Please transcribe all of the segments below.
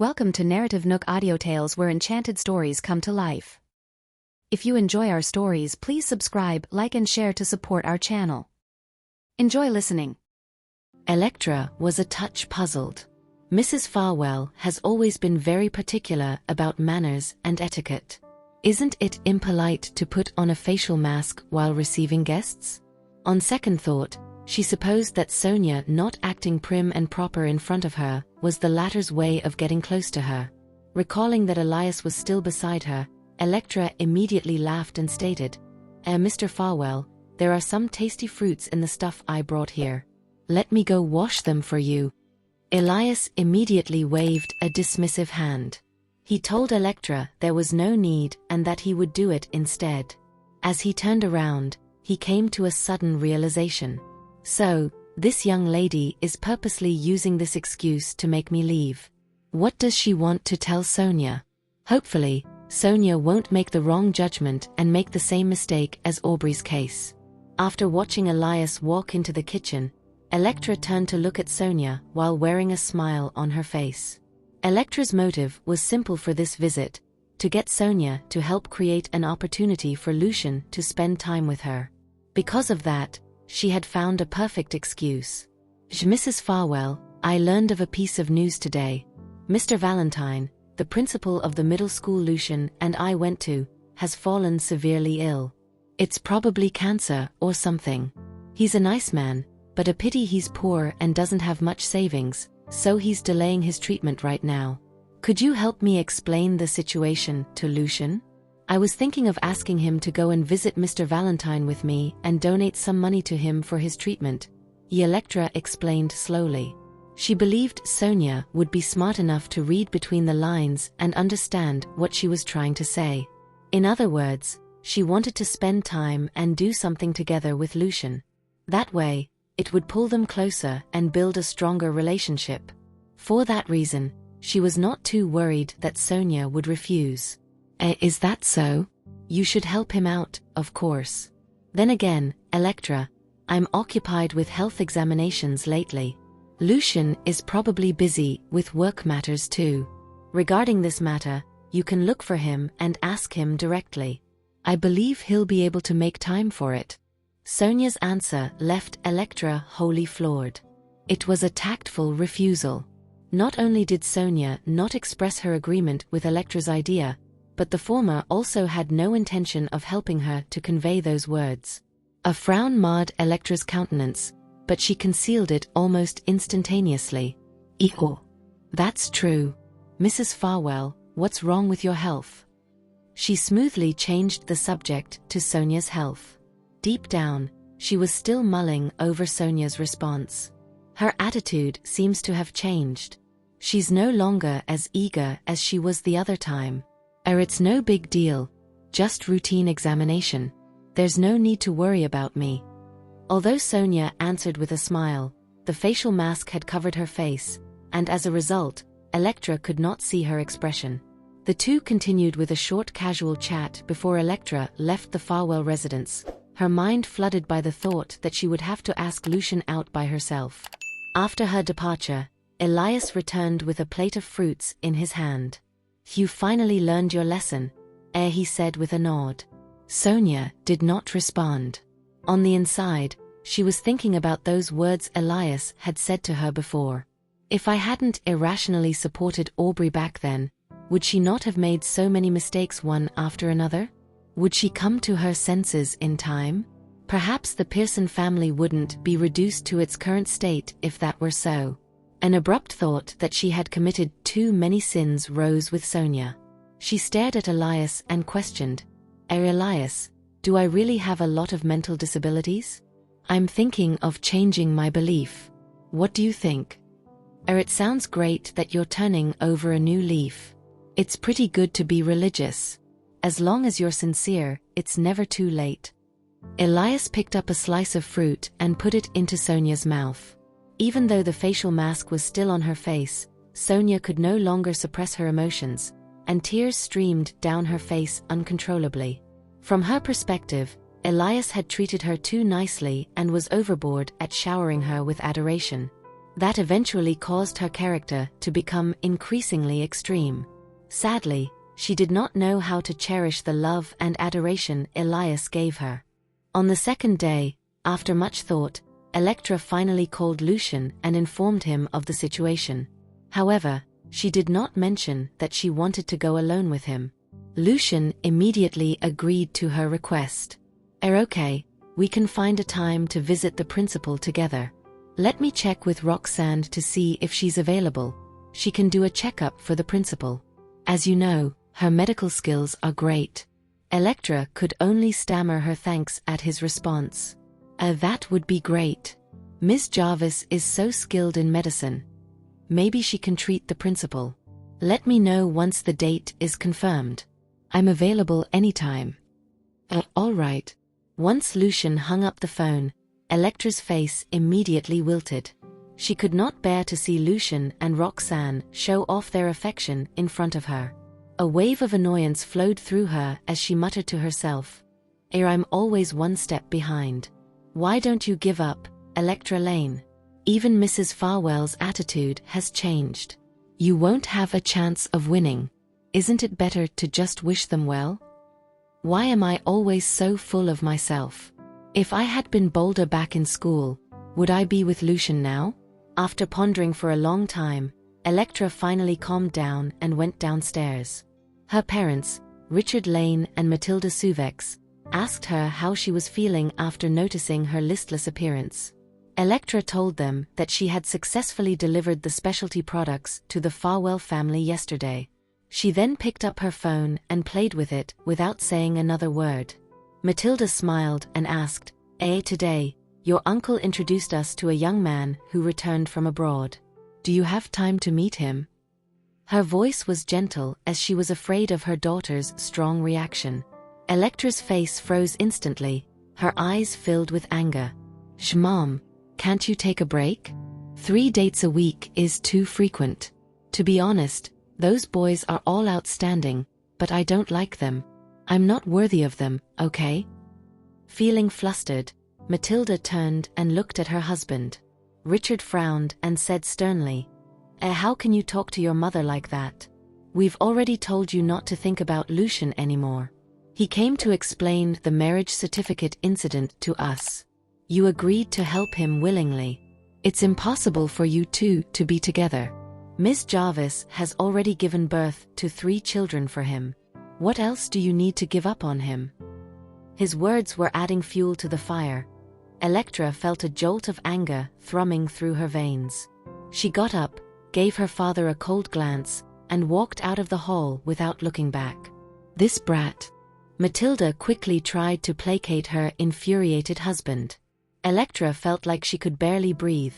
Welcome to NarrativeNook audio tales where enchanted stories come to life. If you enjoy our stories, please subscribe, like and share to support our channel. Enjoy listening. Electra was a touch puzzled. Mrs. Farwell has always been very particular about manners and etiquette. Isn't it impolite to put on a facial mask while receiving guests? On second thought, she supposed that Sonia not acting prim and proper in front of her was the latter's way of getting close to her. Recalling that Elias was still beside her, Electra immediately laughed and stated, Mr. Farwell, there are some tasty fruits in the stuff I brought here. Let me go wash them for you." Elias immediately waved a dismissive hand. He told Electra there was no need and that he would do it instead. As he turned around, he came to a sudden realization. So, this young lady is purposely using this excuse to make me leave. What does she want to tell Sonia? Hopefully, Sonia won't make the wrong judgment and make the same mistake as Aubrey's case. After watching Elias walk into the kitchen, Electra turned to look at Sonia while wearing a smile on her face. Electra's motive was simple for this visit, to get Sonia to help create an opportunity for Lucian to spend time with her. Because of that, she had found a perfect excuse. "Mrs. Farwell, I learned of a piece of news today. Mr. Valentine, the principal of the middle school Lucian and I went to, has fallen severely ill. It's probably cancer or something. He's a nice man, but a pity he's poor and doesn't have much savings, so he's delaying his treatment right now. Could you help me explain the situation to Lucian? I was thinking of asking him to go and visit Mr. Valentine with me and donate some money to him for his treatment," Electra explained slowly. She believed Sonia would be smart enough to read between the lines and understand what she was trying to say. In other words, she wanted to spend time and do something together with Lucian. That way, it would pull them closer and build a stronger relationship. For that reason, she was not too worried that Sonia would refuse. Is that so? You should help him out, of course. Then again, Electra, I'm occupied with health examinations lately. Lucian is probably busy with work matters too. Regarding this matter, you can look for him and ask him directly. I believe he'll be able to make time for it." Sonia's answer left Electra wholly floored. It was a tactful refusal. Not only did Sonia not express her agreement with Electra's idea, but the former also had no intention of helping her to convey those words. A frown marred Electra's countenance, but she concealed it almost instantaneously. That's true. Mrs. Farwell, what's wrong with your health?" She smoothly changed the subject to Sonia's health. Deep down, she was still mulling over Sonia's response. Her attitude seems to have changed. She's no longer as eager as she was the other time. It's no big deal. Just routine examination. There's no need to worry about me." Although Sonia answered with a smile, the facial mask had covered her face, and as a result, Electra could not see her expression. The two continued with a short casual chat before Electra left the Farwell residence, her mind flooded by the thought that she would have to ask Lucian out by herself. After her departure, Elias returned with a plate of fruits in his hand. "You finally learned your lesson," he said with a nod. Sonia did not respond. On the inside, she was thinking about those words Elias had said to her before. If I hadn't irrationally supported Aubrey back then, would she not have made so many mistakes one after another? Would she come to her senses in time? Perhaps the Pearson family wouldn't be reduced to its current state if that were so. An abrupt thought that she had committed too many sins rose with Sonia. She stared at Elias and questioned, Elias, do I really have a lot of mental disabilities? I'm thinking of changing my belief. What do you think? It sounds great that you're turning over a new leaf. It's pretty good to be religious. As long as you're sincere, it's never too late." Elias picked up a slice of fruit and put it into Sonia's mouth. Even though the facial mask was still on her face, Sonia could no longer suppress her emotions, and tears streamed down her face uncontrollably. From her perspective, Elias had treated her too nicely and was overboard at showering her with adoration. That eventually caused her character to become increasingly extreme. Sadly, she did not know how to cherish the love and adoration Elias gave her. On the second day, after much thought, Electra finally called Lucian and informed him of the situation. However, she did not mention that she wanted to go alone with him. Lucian immediately agreed to her request. Okay, we can find a time to visit the principal together. Let me check with Roxan to see if she's available. She can do a checkup for the principal. As you know, her medical skills are great. Electra could only stammer her thanks at his response. That would be great. Miss Jarvis is so skilled in medicine. Maybe she can treat the principal. Let me know once the date is confirmed. I'm available anytime. All right. Once Lucian hung up the phone, Electra's face immediately wilted. She could not bear to see Lucian and Roxan show off their affection in front of her. A wave of annoyance flowed through her as she muttered to herself, I'm always one step behind. Why don't you give up, Electra Lane? Even Mrs. Farwell's attitude has changed. You won't have a chance of winning. Isn't it better to just wish them well? Why am I always so full of myself? If I had been bolder back in school, would I be with Lucian now? After pondering for a long time, Electra finally calmed down and went downstairs. Her parents, Richard Lane and Matilda Suvex, asked her how she was feeling after noticing her listless appearance. Electra told them that she had successfully delivered the specialty products to the Farwell family yesterday. She then picked up her phone and played with it without saying another word. Matilda smiled and asked, Today, your uncle introduced us to a young man who returned from abroad. Do you have time to meet him? Her voice was gentle as she was afraid of her daughter's strong reaction. Electra's face froze instantly, her eyes filled with anger. Mom, can't you take a break? 3 dates a week is too frequent. To be honest, those boys are all outstanding, but I don't like them. I'm not worthy of them, okay? Feeling flustered, Matilda turned and looked at her husband. Richard frowned and said sternly, How can you talk to your mother like that? We've already told you not to think about Lucian anymore. He came to explain the marriage certificate incident to us. You agreed to help him willingly. It's impossible for you two to be together. Miss Jarvis has already given birth to 3 children for him. What else do you need to give up on him? His words were adding fuel to the fire. Electra felt a jolt of anger thrumming through her veins. She got up, gave her father a cold glance, and walked out of the hall without looking back. This brat. Matilda quickly tried to placate her infuriated husband. Electra felt like she could barely breathe.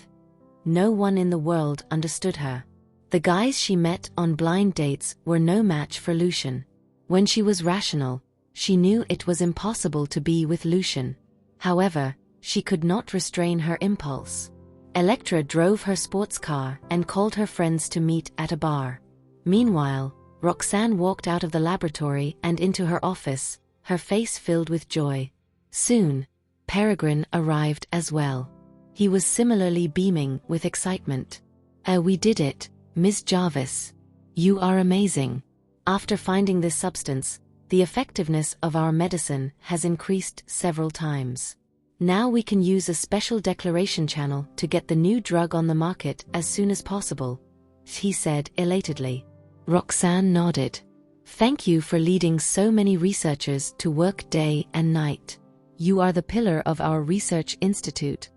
No one in the world understood her. The guys she met on blind dates were no match for Lucian. When she was rational, she knew it was impossible to be with Lucian. However, she could not restrain her impulse. Electra drove her sports car and called her friends to meet at a bar. Meanwhile, Roxan walked out of the laboratory and into her office, her face filled with joy. Soon, Peregrine arrived as well. He was similarly beaming with excitement. We did it, Miss Jarvis. You are amazing. After finding this substance, the effectiveness of our medicine has increased several times. Now we can use a special declaration channel to get the new drug on the market as soon as possible, he said elatedly. Roxan nodded. Thank you for leading so many researchers to work day and night. You are the pillar of our research institute.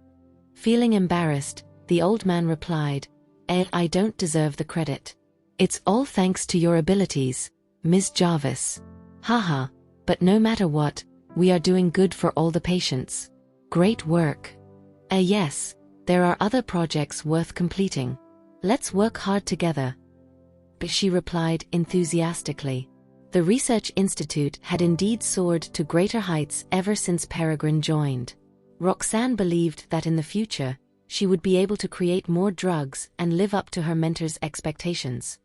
Feeling embarrassed, the old man replied, I don't deserve the credit. It's all thanks to your abilities, Ms. Jarvis. Haha, but no matter what, we are doing good for all the patients. Great work. Yes, there are other projects worth completing. Let's work hard together. But she replied enthusiastically. The Research Institute had indeed soared to greater heights ever since Peregrine joined. Roxan believed that in the future, she would be able to create more drugs and live up to her mentor's expectations.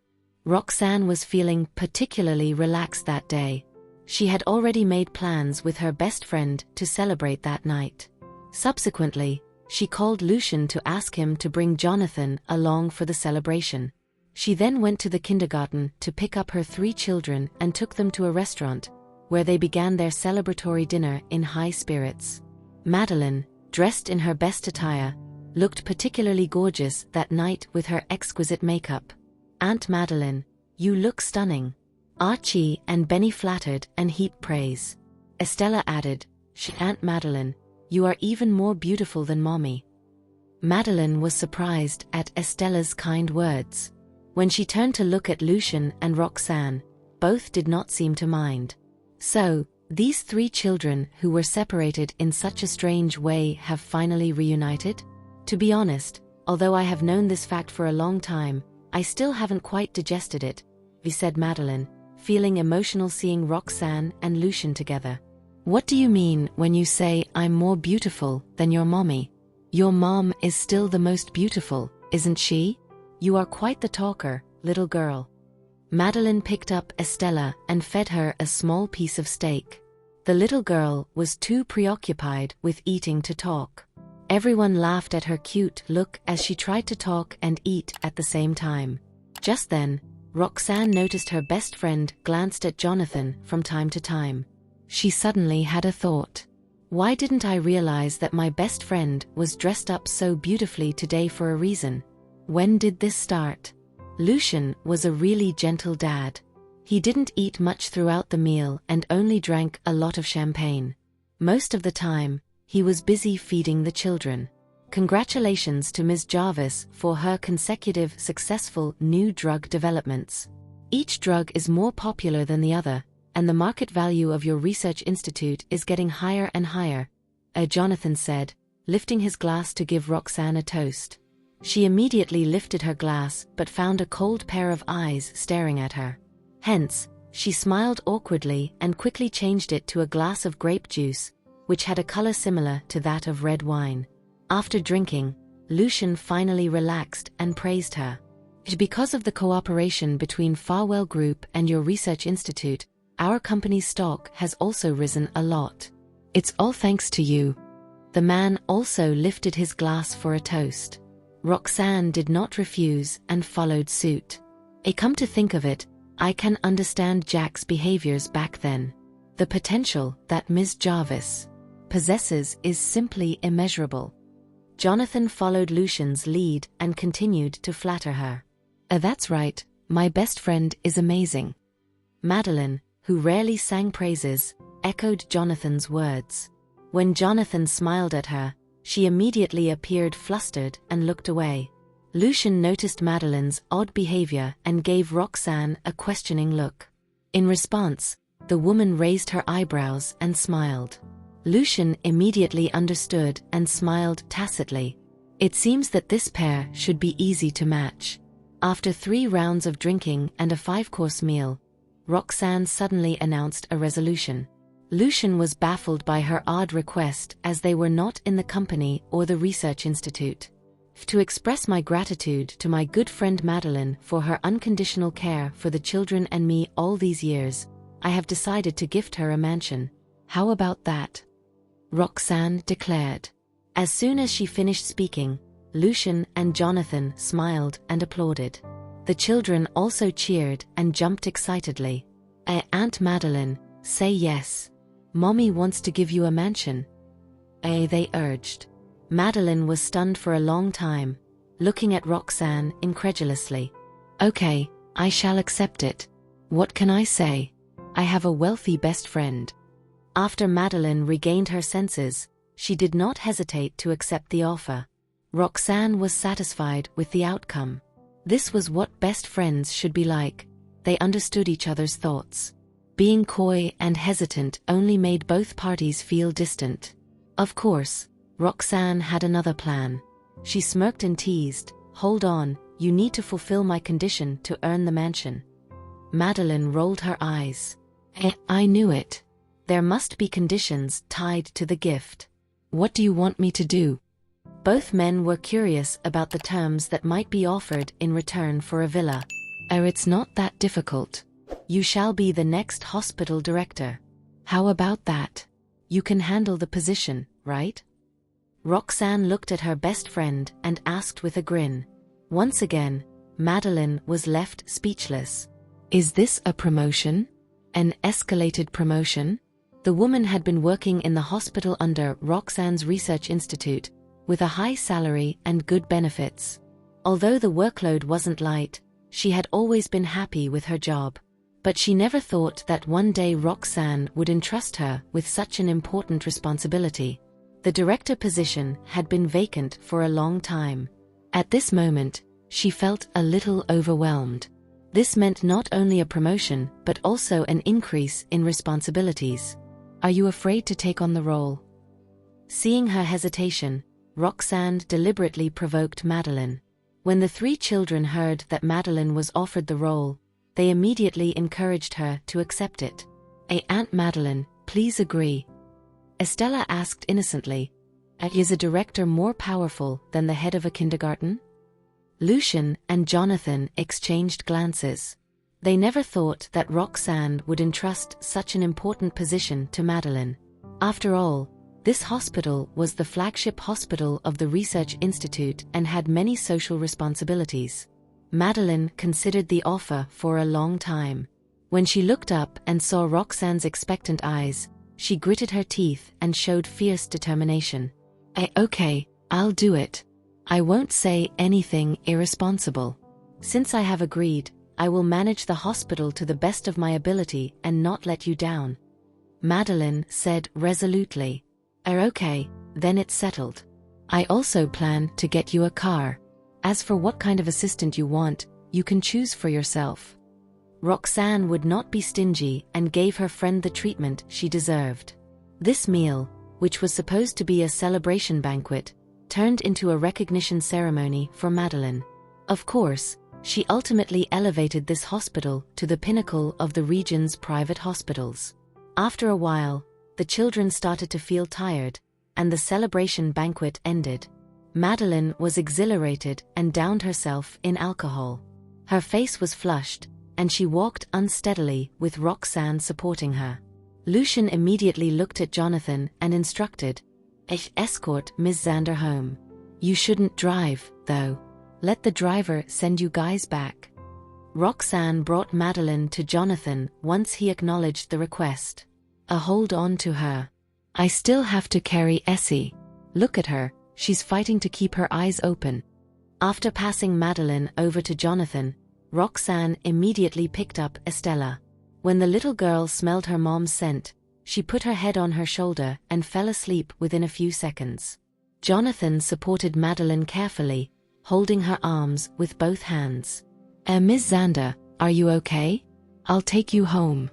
Roxan was feeling particularly relaxed that day. She had already made plans with her best friend to celebrate that night. Subsequently, She called Lucian to ask him to bring Jonathan along for the celebration. She then went to the kindergarten to pick up her 3 children and took them to a restaurant, where they began their celebratory dinner in high spirits. Meline, dressed in her best attire, looked particularly gorgeous that night with her exquisite makeup. "Aunt Meline, you look stunning." Archie and Benny flattered and heaped praise. Estella added, "Aunt Meline, you are even more beautiful than Mommy." Meline was surprised at Estella's kind words. When she turned to look at Lucian and Roxan, both did not seem to mind. So, these 3 children who were separated in such a strange way have finally reunited? To be honest, although I have known this fact for a long time, I still haven't quite digested it, said Meline, feeling emotional seeing Roxan and Lucian together. "What do you mean when you say I'm more beautiful than your mommy? Your mom is still the most beautiful, isn't she? You are quite the talker, little girl." Meline picked up Estella and fed her a small piece of steak. The little girl was too preoccupied with eating to talk. Everyone laughed at her cute look as she tried to talk and eat at the same time. Just then, Roxan noticed her best friend glanced at Jonathan from time to time. She suddenly had a thought. Why didn't I realize that my best friend was dressed up so beautifully today for a reason? When did this start? Lucian was a really gentle dad. He didn't eat much throughout the meal and only drank a lot of champagne. Most of the time, he was busy feeding the children. Congratulations to Ms. Jarvis for her consecutive successful new drug developments. Each drug is more popular than the other, and the market value of your research institute is getting higher and higher, Jonathan said, lifting his glass to give Roxan a toast. She immediately lifted her glass but found a cold pair of eyes staring at her. Hence, she smiled awkwardly and quickly changed it to a glass of grape juice, which had a color similar to that of red wine. After drinking, Lucian finally relaxed and praised her. "Because of the cooperation between Farwell Group and your research institute, our company's stock has also risen a lot. It's all thanks to you." The man also lifted his glass for a toast. Roxan did not refuse and followed suit. Come to think of it, I can understand Jack's behaviors back then. The potential that Ms. Jarvis possesses is simply immeasurable. Jonathan followed Lucian's lead and continued to flatter her. That's right, my best friend is amazing." Meline, who rarely sang praises, echoed Jonathan's words. When Jonathan smiled at her, she immediately appeared flustered and looked away. Lucian noticed Medeline's odd behavior and gave Roxan a questioning look. In response, the woman raised her eyebrows and smiled. Lucian immediately understood and smiled tacitly. It seems that this pair should be easy to match. After 3 rounds of drinking and a 5-course meal, Roxan suddenly announced a resolution. Lucian was baffled by her odd request as they were not in the company or the research institute. "To express my gratitude to my good friend Meline for her unconditional care for the children and me all these years, I have decided to gift her a mansion. How about that?" Roxan declared. As soon as she finished speaking, Lucian and Jonathan smiled and applauded. The children also cheered and jumped excitedly. "Aunt Meline, say yes. Mommy wants to give you a mansion," they urged. Meline was stunned for a long time, looking at Roxan incredulously. "Okay, I shall accept it. What can I say? I have a wealthy best friend." After Meline regained her senses, she did not hesitate to accept the offer. Roxan was satisfied with the outcome. This was what best friends should be like. They understood each other's thoughts. Being coy and hesitant only made both parties feel distant. Of course, Roxan had another plan. She smirked and teased, "Hold on, you need to fulfill my condition to earn the mansion." Meline rolled her eyes. I knew it. There must be conditions tied to the gift. What do you want me to do?" Both men were curious about the terms that might be offered in return for a villa. It's not that difficult. You shall be the next hospital director. How about that? You can handle the position, right?" Roxan looked at her best friend and asked with a grin. Once again, Meline was left speechless. Is this a promotion? An escalated promotion? The woman had been working in the hospital under Roxan's research institute, with a high salary and good benefits. Although the workload wasn't light, she had always been happy with her job. But she never thought that one day Roxan would entrust her with such an important responsibility. The director position had been vacant for a long time. At this moment, she felt a little overwhelmed. This meant not only a promotion but also an increase in responsibilities. Are you afraid to take on the role? Seeing her hesitation, Roxan deliberately provoked Meline. When the three children heard that Meline was offered the role, they immediately encouraged her to accept it. Aunt Meline, please agree. Estella asked innocently, is a director more powerful than the head of a kindergarten? Lucian and Jonathan exchanged glances. They never thought that Roxan would entrust such an important position to Meline. After all, this hospital was the flagship hospital of the Research Institute and had many social responsibilities. Meline considered the offer for a long time. When she looked up and saw Roxan's expectant eyes, she gritted her teeth and showed fierce determination. Okay, I'll do it. I won't say anything irresponsible. Since I have agreed, I will manage the hospital to the best of my ability and not let you down. Meline said resolutely. Okay, then it's settled. I also plan to get you a car. As for what kind of assistant you want, you can choose for yourself. Roxan would not be stingy and gave her friend the treatment she deserved. This meal, which was supposed to be a celebration banquet, turned into a recognition ceremony for Meline. Of course, she ultimately elevated this hospital to the pinnacle of the region's private hospitals. After a while, the children started to feel tired, and the celebration banquet ended. Meline was exhilarated and downed herself in alcohol. Her face was flushed, and she walked unsteadily with Roxan supporting her. Lucian immediately looked at Jonathan and instructed, escort Ms. Xander home. You shouldn't drive, though. Let the driver send you guys back. Roxan brought Meline to Jonathan once he acknowledged the request. Hold on to her. I still have to carry Essie. Look at her, she's fighting to keep her eyes open. After passing Meline over to Jonathan, Roxan immediately picked up Estella. When the little girl smelled her mom's scent, she put her head on her shoulder and fell asleep within a few seconds. Jonathan supported Meline carefully, holding her arms with both hands. Ms. Xander, are you okay? I'll take you home.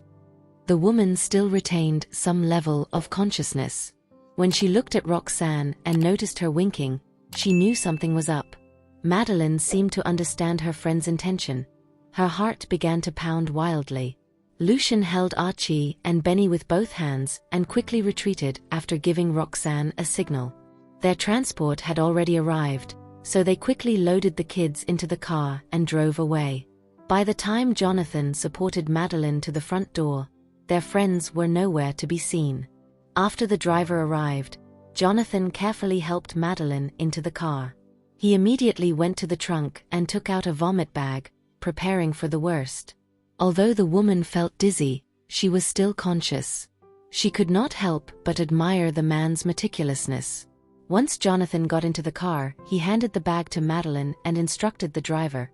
The woman still retained some level of consciousness. When she looked at Roxan and noticed her winking, she knew something was up. Meline seemed to understand her friend's intention. Her heart began to pound wildly. Lucian held Archie and Benny with both hands and quickly retreated after giving Roxan a signal. Their transport had already arrived, so they quickly loaded the kids into the car and drove away. By the time Jonathan supported Meline to the front door, their friends were nowhere to be seen. After the driver arrived, Jonathan carefully helped Meline into the car. He immediately went to the trunk and took out a vomit bag, preparing for the worst. Although the woman felt dizzy, she was still conscious. She could not help but admire the man's meticulousness. Once Jonathan got into the car, he handed the bag to Meline and instructed the driver.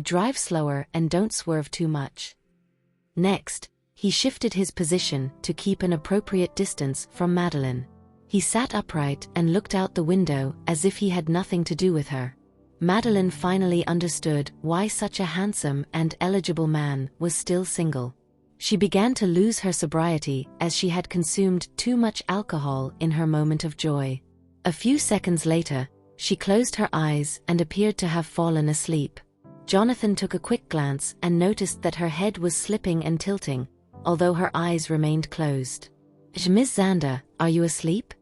Drive slower and don't swerve too much. Next, he shifted his position to keep an appropriate distance from Meline. He sat upright and looked out the window as if he had nothing to do with her. Meline finally understood why such a handsome and eligible man was still single. She began to lose her sobriety as she had consumed too much alcohol in her moment of joy. A few seconds later, she closed her eyes and appeared to have fallen asleep. Jonathan took a quick glance and noticed that her head was slipping and tilting, although her eyes remained closed. Ms. Xander, are you asleep?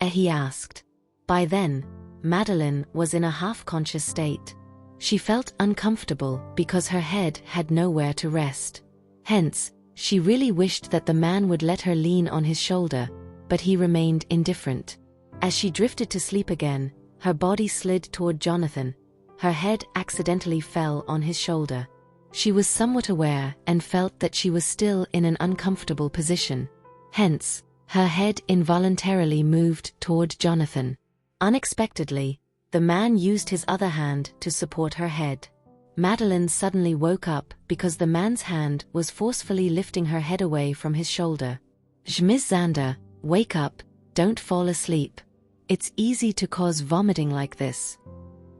He asked. By then, Meline was in a half-conscious state. She felt uncomfortable because her head had nowhere to rest. Hence, she really wished that the man would let her lean on his shoulder, but he remained indifferent. As she drifted to sleep again, her body slid toward Jonathan. Her head accidentally fell on his shoulder. She was somewhat aware and felt that she was still in an uncomfortable position. Hence, her head involuntarily moved toward Jonathan. Unexpectedly, the man used his other hand to support her head. Meline suddenly woke up because the man's hand was forcefully lifting her head away from his shoulder. Miss Xander, wake up, don't fall asleep. It's easy to cause vomiting like this.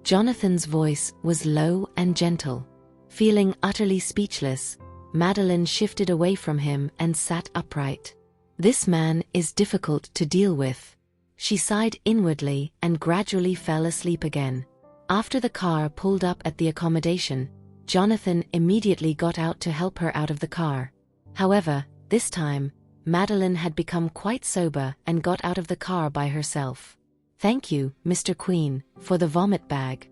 Jonathan's voice was low and gentle. Feeling utterly speechless, Meline shifted away from him and sat upright. This man is difficult to deal with. She sighed inwardly and gradually fell asleep again. After the car pulled up at the accommodation, Jonathan immediately got out to help her out of the car. However, this time, Meline had become quite sober and got out of the car by herself. "Thank you, Mr. Queen, for the vomit bag."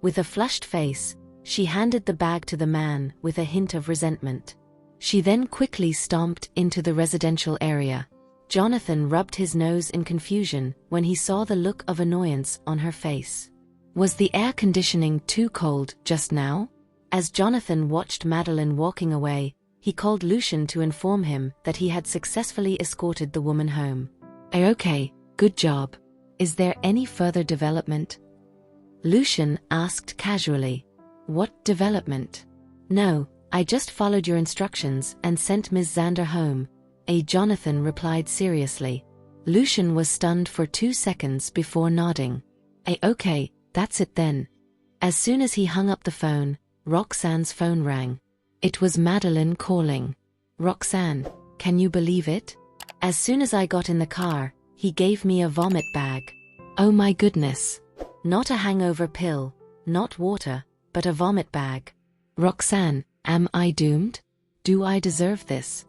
With a flushed face, she handed the bag to the man with a hint of resentment. She then quickly stomped into the residential area. Jonathan rubbed his nose in confusion when he saw the look of annoyance on her face. Was the air conditioning too cold just now? As Jonathan watched Meline walking away, he called Lucian to inform him that he had successfully escorted the woman home. "Okay, good job. Is there any further development?" Lucian asked casually. "What development?" "No, I just followed your instructions and sent Ms. Xander home," Jonathan replied seriously. Lucian was stunned for 2 seconds before nodding. Okay, that's it then." As soon as he hung up the phone, Roxan's phone rang. It was Meline calling. "Roxan, can you believe it? As soon as I got in the car, he gave me a vomit bag. Oh my goodness. Not a hangover pill, not water, but a vomit bag. Roxan, am I doomed? Do I deserve this?"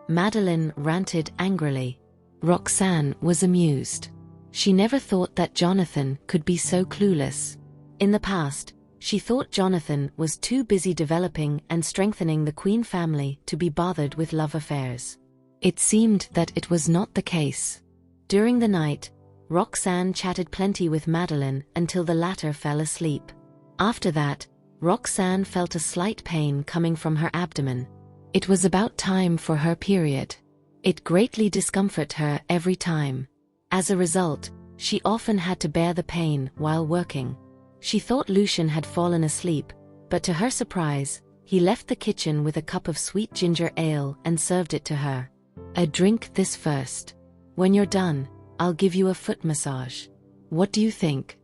Meline ranted angrily. Roxan was amused. She never thought that Jonathan could be so clueless. In the past, she thought Jonathan was too busy developing and strengthening the Queen family to be bothered with love affairs. It seemed that it was not the case. During the night, Roxan chatted plenty with Meline until the latter fell asleep. After that, Roxan felt a slight pain coming from her abdomen. It was about time for her period. It greatly discomforted her every time. As a result, she often had to bear the pain while working. She thought Lucian had fallen asleep, but to her surprise, he left the kitchen with a cup of sweet ginger ale and served it to her. "Drink this first. When you're done, I'll give you a foot massage. What do you think?"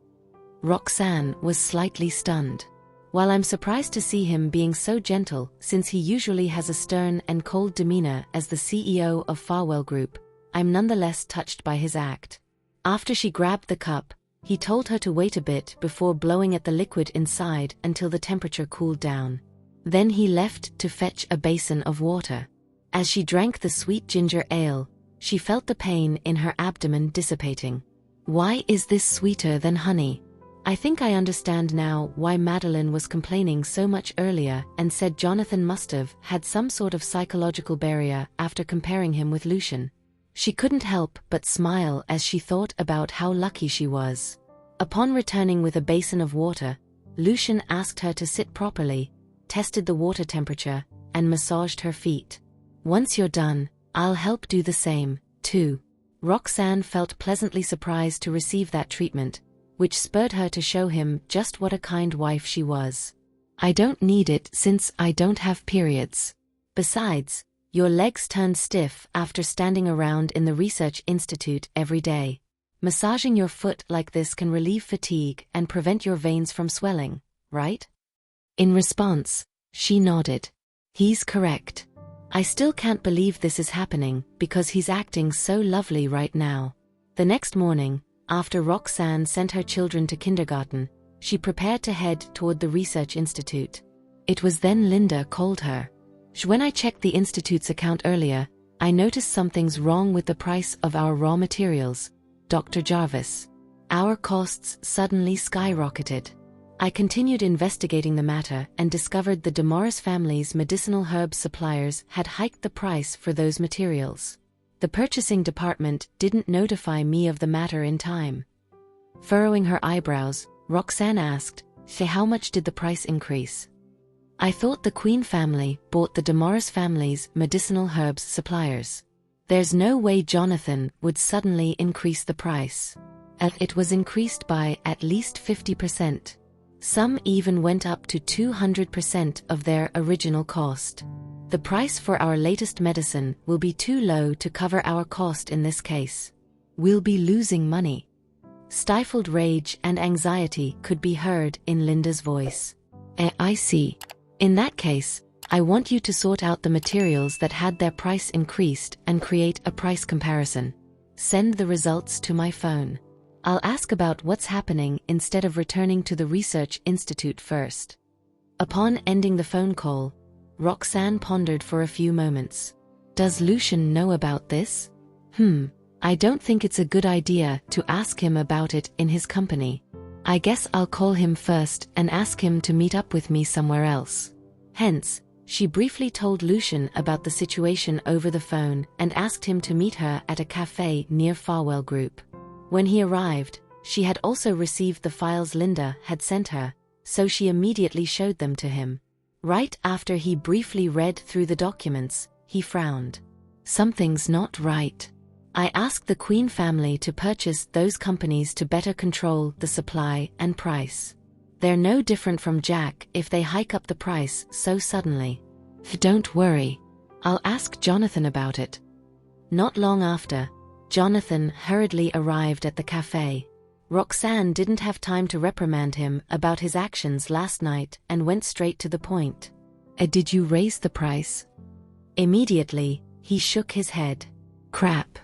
Roxan was slightly stunned. While I'm surprised to see him being so gentle, since he usually has a stern and cold demeanor as the CEO of Farwell Group, I'm nonetheless touched by his act. After she grabbed the cup, he told her to wait a bit before blowing at the liquid inside until the temperature cooled down. Then he left to fetch a basin of water. As she drank the sweet ginger ale, she felt the pain in her abdomen dissipating. Why is this sweeter than honey? I think I understand now why Meline was complaining so much earlier and said Jonathan must have had some sort of psychological barrier after comparing him with Lucian. She couldn't help but smile as she thought about how lucky she was. Upon returning with a basin of water, Lucian asked her to sit properly, tested the water temperature, and massaged her feet. "Once you're done, I'll help do the same, too." Roxan felt pleasantly surprised to receive that treatment, which spurred her to show him just what a kind wife she was. "I don't need it since I don't have periods. Besides, your legs turned stiff after standing around in the research institute every day. Massaging your foot like this can relieve fatigue and prevent your veins from swelling, right?" In response, she nodded. He's correct. I still can't believe this is happening because he's acting so lovely right now. The next morning, after Roxan sent her children to kindergarten, she prepared to head toward the research institute. It was then Linda called her. "When I checked the institute's account earlier, I noticed something's wrong with the price of our raw materials, Dr. Jarvis. Our costs suddenly skyrocketed." I continued investigating the matter and discovered the DeMorris family's medicinal herb suppliers had hiked the price for those materials. The purchasing department didn't notify me of the matter in time. Furrowing her eyebrows, Roxan asked, "So how much did the price increase?" I thought the Queen family bought the Damaris family's medicinal herbs suppliers. There's no way Jonathan would suddenly increase the price. It was increased by at least 50%. Some even went up to 200% of their original cost. The price for our latest medicine will be too low to cover our cost in this case. We'll be losing money. Stifled rage and anxiety could be heard in Linda's voice. I see. In that case, I want you to sort out the materials that had their price increased and create a price comparison. Send the results to my phone. I'll ask about what's happening instead of returning to the research institute first. Upon ending the phone call, Roxan pondered for a few moments. Does Lucian know about this? I don't think it's a good idea to ask him about it in his company. I guess I'll call him first and ask him to meet up with me somewhere else. Hence, she briefly told Lucian about the situation over the phone and asked him to meet her at a cafe near Farwell Group. When he arrived, she had also received the files Linda had sent her, so she immediately showed them to him. Right after he briefly read through the documents, he frowned. Something's not right. I asked the Queen family to purchase those companies to better control the supply and price. They're no different from Jack if they hike up the price so suddenly. Don't worry. I'll ask Jonathan about it. Not long after, Jonathan hurriedly arrived at the cafe. Roxan didn't have time to reprimand him about his actions last night and went straight to the point. Did you raise the price? Immediately, he shook his head. Crap.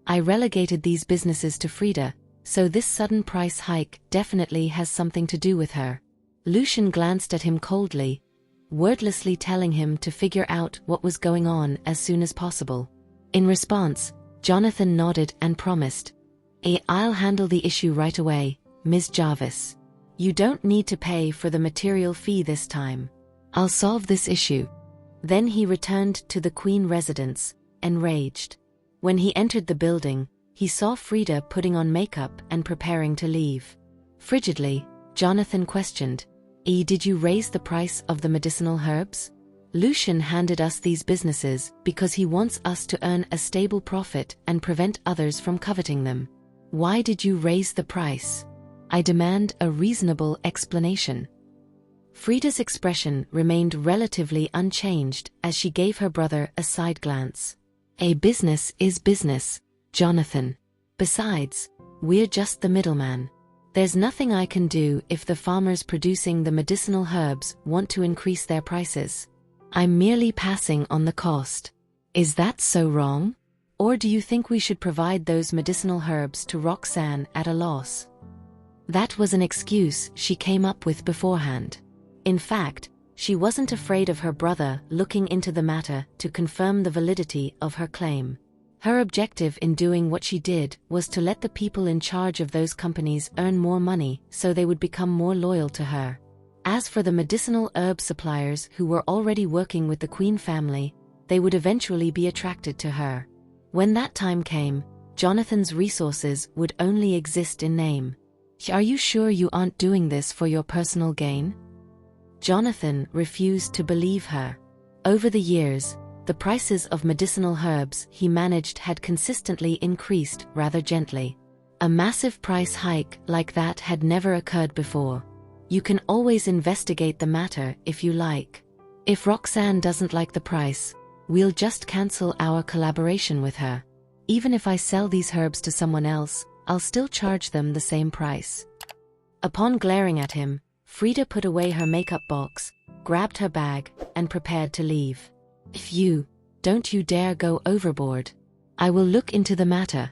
I relegated these businesses to Freda, so this sudden price hike definitely has something to do with her. Lucian glanced at him coldly, wordlessly telling him to figure out what was going on as soon as possible. In response, Jonathan nodded and promised, I'll handle the issue right away, Ms. Jarvis. You don't need to pay for the material fee this time. I'll solve this issue. Then he returned to the Queen residence, enraged. When he entered the building, he saw Freda putting on makeup and preparing to leave. Frigidly, Jonathan questioned, Did you raise the price of the medicinal herbs? Lucian handed us these businesses because he wants us to earn a stable profit and prevent others from coveting them. Why did you raise the price? I demand a reasonable explanation. Freda's expression remained relatively unchanged as she gave her brother a side glance. A business is business, Jonathan. Besides, we're just the middleman. There's nothing I can do if the farmers producing the medicinal herbs want to increase their prices. I'm merely passing on the cost. Is that so wrong? Or do you think we should provide those medicinal herbs to Roxan at a loss? That was an excuse she came up with beforehand. In fact, she wasn't afraid of her brother looking into the matter to confirm the validity of her claim. Her objective in doing what she did was to let the people in charge of those companies earn more money so they would become more loyal to her. As for the medicinal herb suppliers who were already working with the Queen family, they would eventually be attracted to her. When that time came, Jonathan's resources would only exist in name. Are you sure you aren't doing this for your personal gain? Jonathan refused to believe her. Over the years, the prices of medicinal herbs he managed had consistently increased rather gently. A massive price hike like that had never occurred before. You can always investigate the matter if you like. If Roxan doesn't like the price, we'll just cancel our collaboration with her. Even if I sell these herbs to someone else, I'll still charge them the same price. Upon glaring at him, Freda put away her makeup box, grabbed her bag, and prepared to leave. Don't you dare go overboard. I will look into the matter.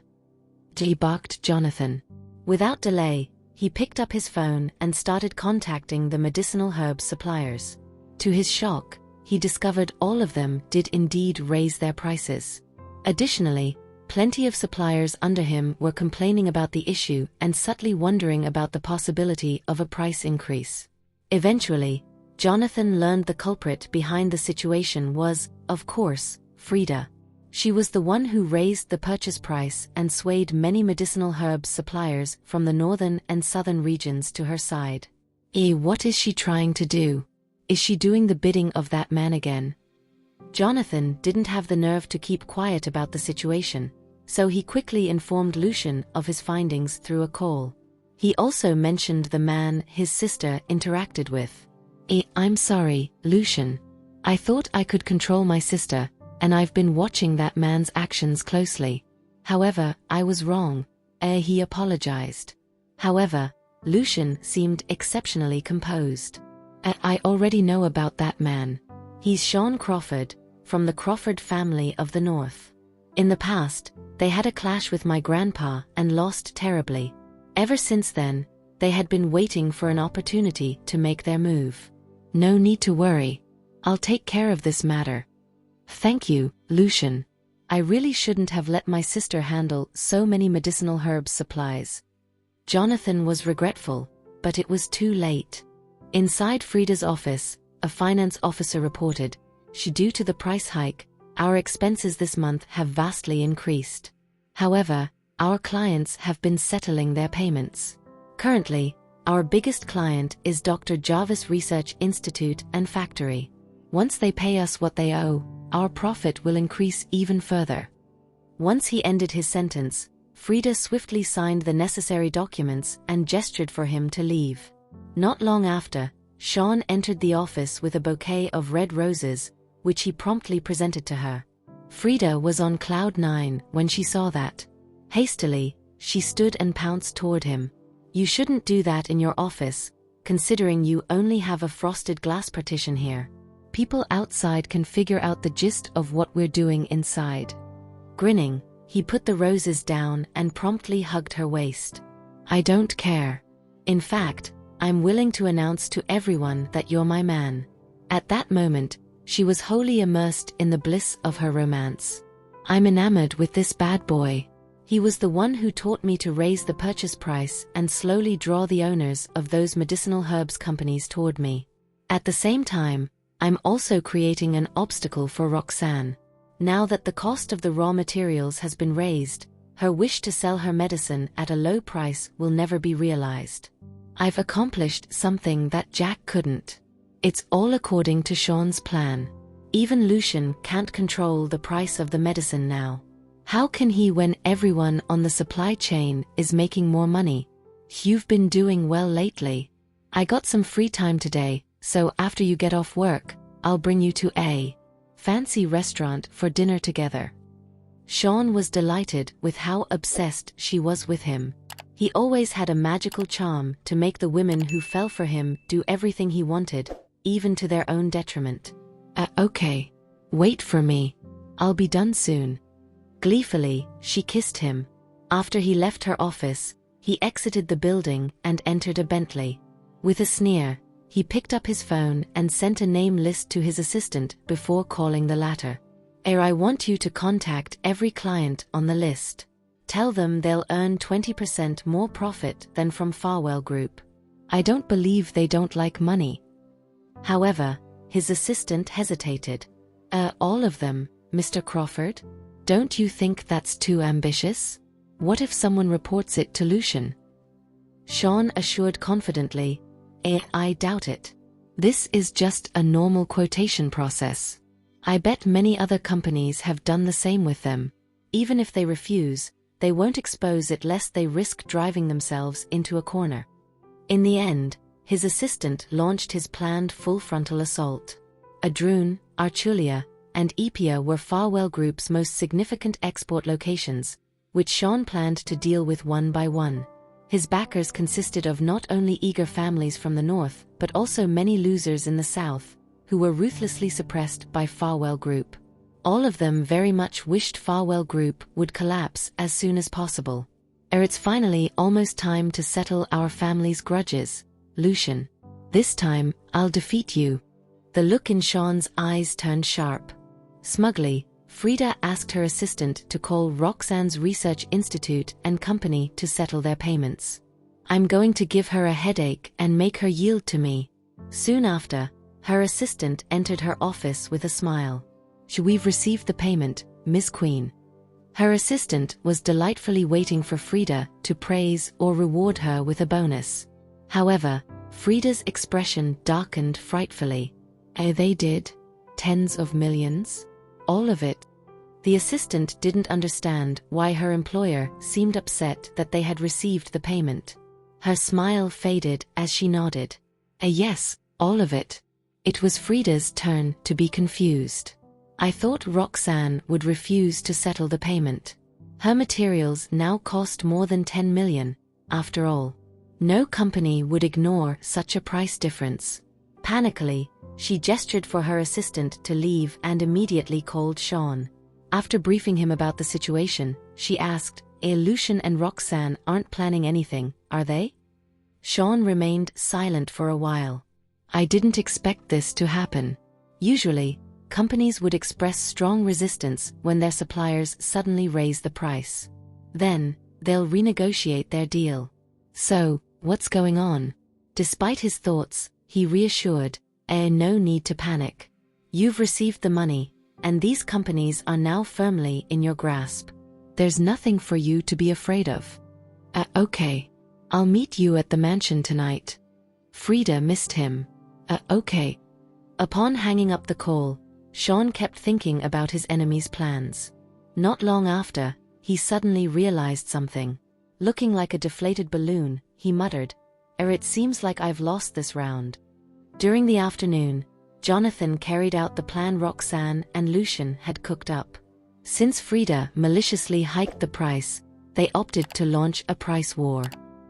Barked Jonathan. Without delay, he picked up his phone and started contacting the medicinal herb suppliers. To his shock, he discovered all of them did indeed raise their prices. Additionally, plenty of suppliers under him were complaining about the issue and subtly wondering about the possibility of a price increase. Eventually, Jonathan learned the culprit behind the situation was, of course, Freda. She was the one who raised the purchase price and swayed many medicinal herbs suppliers from the northern and southern regions to her side. What is she trying to do? Is she doing the bidding of that man again? Jonathan didn't have the nerve to keep quiet about the situation, so he quickly informed Lucian of his findings through a call. He also mentioned the man his sister interacted with. I'm sorry, Lucian. I thought I could control my sister, and I've been watching that man's actions closely. However, I was wrong. He apologized. However, Lucian seemed exceptionally composed. I already know about that man. He's Sean Crawford, from the Crawford family of the North. In the past, they had a clash with my grandpa and lost terribly. Ever since then, they had been waiting for an opportunity to make their move. No need to worry. I'll take care of this matter. Thank you, Lucian. I really shouldn't have let my sister handle so many medicinal herbs supplies. Jonathan was regretful, but it was too late. Inside Freda's office, a finance officer reported, due to the price hike, our expenses this month have vastly increased. However, our clients have been settling their payments. Currently, our biggest client is Dr. Jarvis Research Institute and Factory. Once they pay us what they owe, our profit will increase even further. Once he ended his sentence, Freda swiftly signed the necessary documents and gestured for him to leave. Not long after, Sean entered the office with a bouquet of red roses, which he promptly presented to her. Freda was on cloud 9 when she saw that. Hastily, she stood and pounced toward him. You shouldn't do that in your office, considering you only have a frosted glass partition here. People outside can figure out the gist of what we're doing inside. Grinning, he put the roses down and promptly hugged her waist. I don't care. In fact, I'm willing to announce to everyone that you're my man. At that moment, she was wholly immersed in the bliss of her romance. I'm enamored with this bad boy. He was the one who taught me to raise the purchase price and slowly draw the owners of those medicinal herbs companies toward me. At the same time, I'm also creating an obstacle for Roxan. Now that the cost of the raw materials has been raised, her wish to sell her medicine at a low price will never be realized. I've accomplished something that Jack couldn't. It's all according to Sean's plan. Even Lucian can't control the price of the medicine now. How can he when everyone on the supply chain is making more money? You've been doing well lately. I got some free time today, so after you get off work, I'll bring you to a fancy restaurant for dinner together. Sean was delighted with how obsessed she was with him. He always had a magical charm to make the women who fell for him do everything he wanted, even to their own detriment. Okay. Wait for me. I'll be done soon. Gleefully, she kissed him. After he left her office, he exited the building and entered a Bentley. With a sneer, he picked up his phone and sent a name list to his assistant before calling the latter. I want you to contact every client on the list. Tell them they'll earn 20% more profit than from Farwell Group. I don't believe they don't like money. However, his assistant hesitated. All of them, Mr. Crawford? Don't you think that's too ambitious? What if someone reports it to Lucian? Sean assured confidently, I doubt it. This is just a normal quotation process. I bet many other companies have done the same with them. Even if they refuse, they won't expose it lest they risk driving themselves into a corner. In the end, his assistant launched his planned full-frontal assault. Adrun, Archulia, and Epia were Farwell Group's most significant export locations, which Sean planned to deal with one by one. His backers consisted of not only eager families from the north, but also many losers in the south, who were ruthlessly suppressed by Farwell Group. All of them very much wished Farwell Group would collapse as soon as possible. It's finally almost time to settle our family's grudges, Lucian. This time, I'll defeat you. The look in Sean's eyes turned sharp. Smugly, Freda asked her assistant to call Roxan's Research Institute and Company to settle their payments. I'm going to give her a headache and make her yield to me. Soon after, her assistant entered her office with a smile. We've received the payment, Miss Queen." Her assistant was delightfully waiting for Freda to praise or reward her with a bonus. However, Freda's expression darkened frightfully. They did? Tens of millions? All of it? The assistant didn't understand why her employer seemed upset that they had received the payment. Her smile faded as she nodded. Yes, all of it." It was Freda's turn to be confused. "I thought Roxan would refuse to settle the payment. Her materials now cost more than 10 million, after all. No company would ignore such a price difference." Panically, she gestured for her assistant to leave and immediately called Sean. After briefing him about the situation, she asked, Lucian and Roxan aren't planning anything, are they?" Sean remained silent for a while. "I didn't expect this to happen. Usually, companies would express strong resistance when their suppliers suddenly raise the price. Then, they'll renegotiate their deal. So, what's going on?" Despite his thoughts, he reassured, "No need to panic. You've received the money, and these companies are now firmly in your grasp. There's nothing for you to be afraid of." Okay. I'll meet you at the mansion tonight." Freda missed him. Okay." Upon hanging up the call, Sean kept thinking about his enemy's plans. Not long after, he suddenly realized something. Looking like a deflated balloon, he muttered, It seems like I've lost this round." During the afternoon, Jonathan carried out the plan Roxan and Lucian had cooked up. Since Freda maliciously hiked the price, they opted to launch a price war.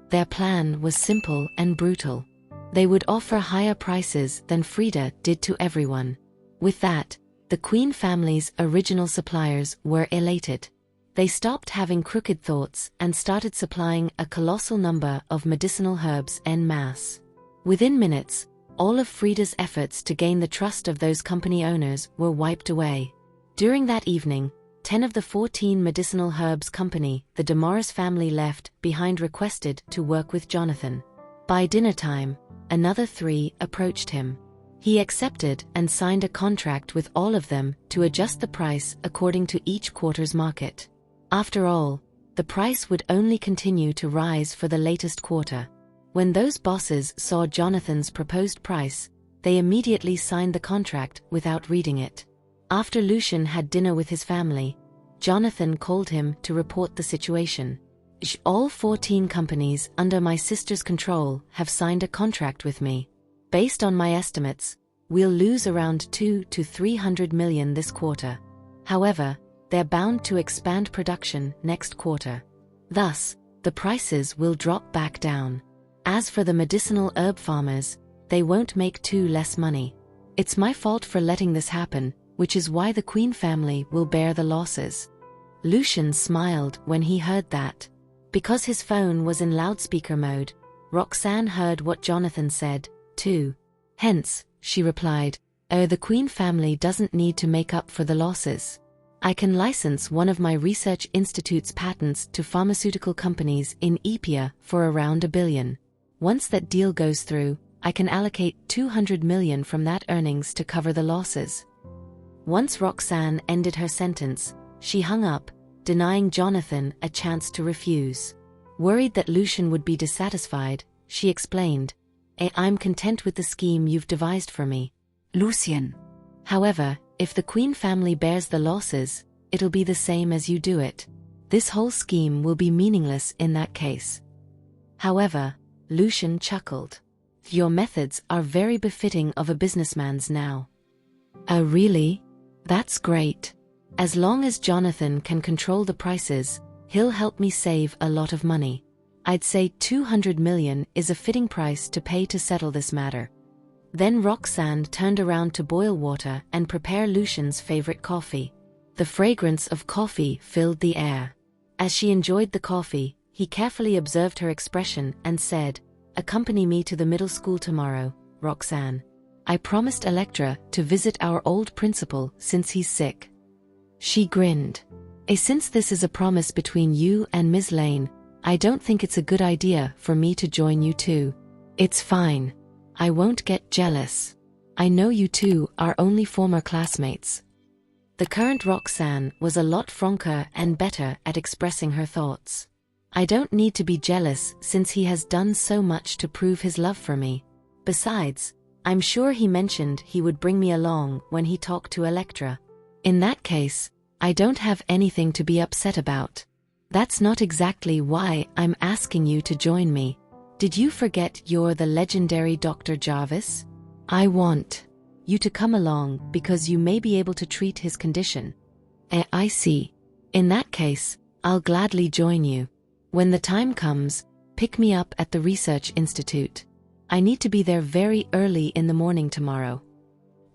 Their plan was simple and brutal. They would offer higher prices than Freda did to everyone. With that, the Queen family's original suppliers were elated. They stopped having crooked thoughts and started supplying a colossal number of medicinal herbs en masse. Within minutes, all of Freda's efforts to gain the trust of those company owners were wiped away. During that evening, 10 of the 14 medicinal herbs company the Damaris family left behind requested to work with Jonathan. By dinner time, another 3 approached him. He accepted and signed a contract with all of them to adjust the price according to each quarter's market. After all, the price would only continue to rise for the latest quarter. When those bosses saw Jonathan's proposed price, they immediately signed the contract without reading it. After Lucian had dinner with his family, Jonathan called him to report the situation. All 14 companies under my sister's control have signed a contract with me. Based on my estimates, we'll lose around 200 to 300 million this quarter. However, they're bound to expand production next quarter. Thus, the prices will drop back down. As for the medicinal herb farmers, they won't make too less money. It's my fault for letting this happen, which is why the Queen family will bear the losses. Lucian smiled when he heard that. Because his phone was in loudspeaker mode, Roxan heard what Jonathan said, too. Hence, she replied, the Queen family doesn't need to make up for the losses. I can license one of my research institute's patents to pharmaceutical companies in Epia for around $1 billion. Once that deal goes through, I can allocate 200 million from that earnings to cover the losses. Once Roxan ended her sentence, she hung up, denying Jonathan a chance to refuse. Worried that Lucian would be dissatisfied, she explained, I'm content with the scheme you've devised for me, Lucian. However, if the Queen family bears the losses, it'll be the same as you do it. This whole scheme will be meaningless in that case. However, Lucian chuckled. Your methods are very befitting of a businessman's now. Oh really? That's great. As long as Jonathan can control the prices, he'll help me save a lot of money. I'd say 200 million is a fitting price to pay to settle this matter. Then Roxan turned around to boil water and prepare Lucian's favorite coffee. The fragrance of coffee filled the air. As she enjoyed the coffee, he carefully observed her expression and said, Accompany me to the middle school tomorrow, Roxan. I promised Electra to visit our old principal since he's sick. She grinned. Since this is a promise between you and Ms. Lane, I don't think it's a good idea for me to join you too. It's fine. I won't get jealous. I know you two are only former classmates. The current Roxan was a lot franker and better at expressing her thoughts. I don't need to be jealous since he has done so much to prove his love for me. Besides, I'm sure he mentioned he would bring me along when he talked to Electra. In that case, I don't have anything to be upset about. That's not exactly why I'm asking you to join me. Did you forget you're the legendary Dr. Jarvis? I want you to come along because you may be able to treat his condition. I see. In that case, I'll gladly join you. When the time comes, pick me up at the Research Institute. I need to be there very early in the morning tomorrow.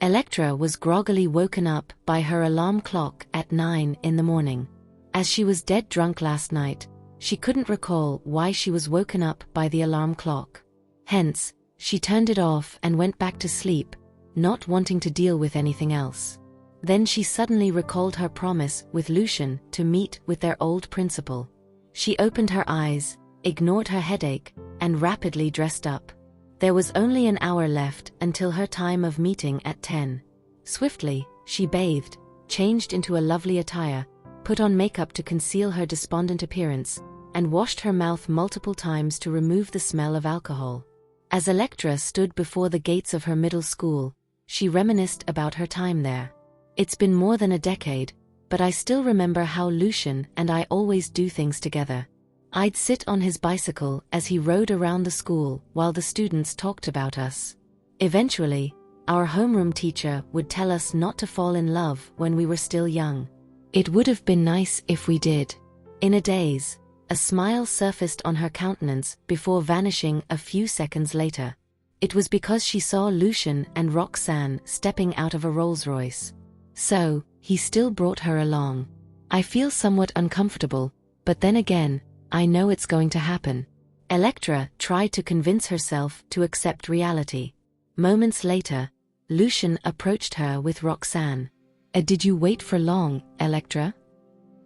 Electra was groggily woken up by her alarm clock at 9 in the morning. As she was dead drunk last night, she couldn't recall why she was woken up by the alarm clock. Hence, she turned it off and went back to sleep, not wanting to deal with anything else. Then she suddenly recalled her promise with Lucian to meet with their old principal. She opened her eyes, ignored her headache, and rapidly dressed up. There was only an hour left until her time of meeting at 10. Swiftly, she bathed, changed into a lovely attire, put on makeup to conceal her despondent appearance, and washed her mouth multiple times to remove the smell of alcohol. As Electra stood before the gates of her middle school, she reminisced about her time there. It's been more than a decade, but I still remember how Lucian and I always do things together. I'd sit on his bicycle as he rode around the school while the students talked about us. Eventually, our homeroom teacher would tell us not to fall in love when we were still young. It would have been nice if we did. In a daze, a smile surfaced on her countenance before vanishing a few seconds later. It was because she saw Lucian and Roxan stepping out of a Rolls-Royce. So, he still brought her along. I feel somewhat uncomfortable, but then again, I know it's going to happen. Electra tried to convince herself to accept reality. Moments later, Lucian approached her with Roxan. Did you wait for long, Electra?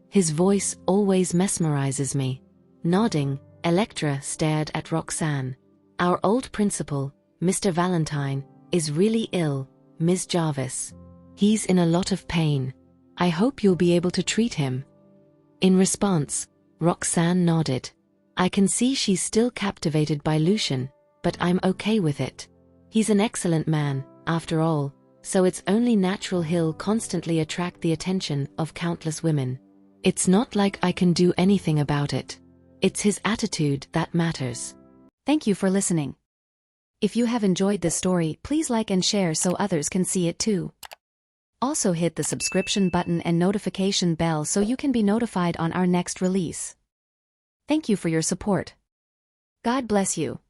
His voice always mesmerizes me. Nodding, Electra stared at Roxan. Our old principal, Mr. Valentine, is really ill, Ms. Jarvis. He's in a lot of pain. I hope you'll be able to treat him. In response, Roxan nodded. I can see she's still captivated by Lucian, but I'm okay with it. He's an excellent man, after all, so it's only natural he'll constantly attract the attention of countless women. It's not like I can do anything about it. It's his attitude that matters. Thank you for listening. If you have enjoyed this story, please like and share so others can see it too. Also hit the subscription button and notification bell so you can be notified on our next release. Thank you for your support. God bless you.